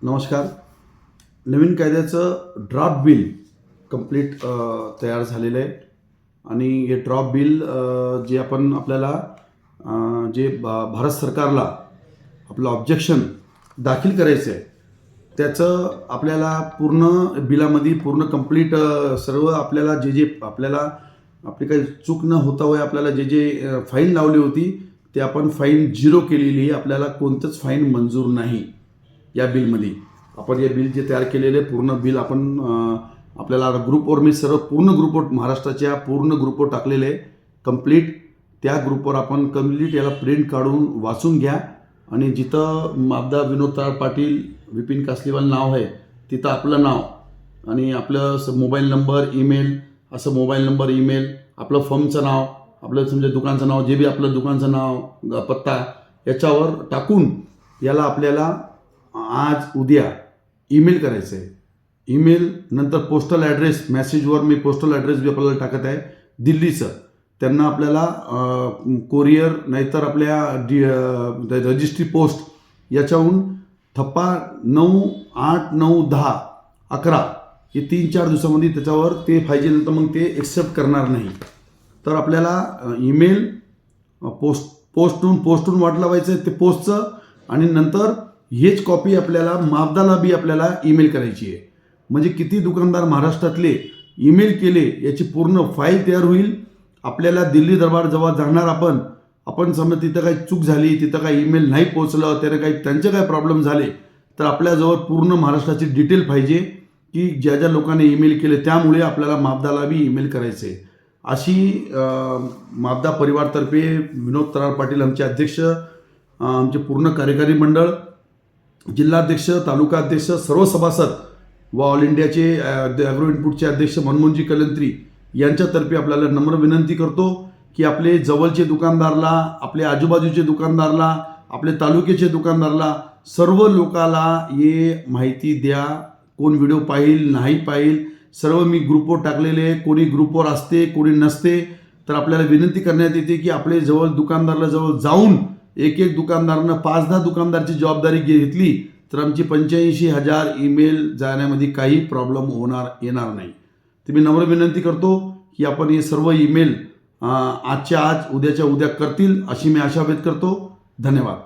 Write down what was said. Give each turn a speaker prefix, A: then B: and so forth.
A: नमस्कार. नवीन कायद्याचं draft bill complete तयार झालेलं आहे आणि हे ड्राफ्ट बिल जे आपण आपल्याला जे भारत सरकारला आपलं ऑब्जेक्शन दाखल करायचं आहे त्याचं आपल्याला पूर्ण बिलामध्ये पूर्ण कंप्लीट सर्व आपल्याला जे आपल्याला आपली काही चूक न होता होय आपल्याला जे फाईन लावली होती ते आपण फाईन 0 केलेली आहे. आपल्याला कोणतंच फाईन मंजूर नाही या बिलमध्ये. आपण हे बिल जे तयार केलेले पूर्ण बिल आपण आपल्याला ग्रुपवर मी सर्व पूर्ण ग्रुपवर महाराष्ट्राच्या पूर्ण ग्रुपवर टाकलेले आहे कंप्लीट. त्या ग्रुपवर आपण कंप्लीट याला प्रिंट काढून वाचून घ्या आणि जिथं माबदा विनोद तराळ पाटील विपिन कासलीवाल नाव आहे तिथं आपलं नाव आणि आपलं मोबाईल नंबर ईमेल असं मोबाईल नंबर ईमेल आपलं फर्मचं नाव आपलं समजा दुकानचं नाव जे बी आपलं दुकानचं नाव पत्ता याच्यावर टाकून याला आपल्याला आज उद्या ईमेल करायचं आहे. ईमेल नंतर पोस्टल ॲड्रेस मेसेजवर मी पोस्टल ॲड्रेस बी आपल्याला टाकत आहे दिल्लीचं. त्यांना आपल्याला कोरियर नाहीतर आपल्या रजिस्ट्री पोस्ट याच्याहून थप्पा 9, 8, 9, 10, 11 हे 3-4 दिवसामध्ये त्याच्यावर ते पाहिजे नंतर मग ते एक्सेप्ट करणार नाही. तर आपल्याला ईमेल पोस्टहून वाट लावायचं आहे ते पोस्टचं आणि नंतर हेच कॉपी आपल्याला माबदाला बी आपल्याला ईमेल करायची आहे. म्हणजे किती दुकानदार महाराष्ट्रातले ईमेल केले याची पूर्ण फाईल तयार होईल. आपल्याला दिल्ली दरबार जेव्हा जाणार आपण समजा तिथं काही चूक झाली तिथं काही ईमेल नाही पोचलं त्याने काही त्यांचे काही प्रॉब्लेम झाले तर आपल्याजवळ पूर्ण महाराष्ट्राची डिटेल पाहिजे की ज्या ज्या लोकांनी ईमेल केले त्यामुळे आपल्याला माबदाला बी ईमेल करायचं आहे. अशी माबदा परिवारतर्फे विनोद तराळ पाटील आमचे अध्यक्ष आमचे पूर्ण कार्यकारी मंडळ जिल्हाध्यक्ष तालुका अध्यक्ष सर्व सभासद व ऑल इंडियाचे ॲग्रो इनपुटचे अध्यक्ष मनमोहनजी कलंत्री यांच्यातर्फे आपल्याला नम्र विनंती करतो की आपले जवळचे दुकानदारला आपले आजूबाजूचे दुकानदारला आपले तालुक्याचे दुकानदारला सर्व लोकाला हे माहिती द्या. कोण व्हिडिओ पाहिल नाही पाहिल सर्व मी ग्रुपवर टाकलेले. कोणी ग्रुपवर असते कोणी नसते तर आपल्याला विनंती करण्यात येते की आपले जवळ दुकानदारला जवळ जाऊन एक दुकानदारानं 5-10 दुकानदारची जबाबदारी घेतली तर आमची 85,000 ईमेल जाण्यामध्ये काही प्रॉब्लेम येणार नाही. तर मी नम्र विनंती करतो की आपण हे सर्व ईमेल आजच्या आज उद्याच्या उद्या करतील अशी मी आशा व्यक्त करतो. धन्यवाद.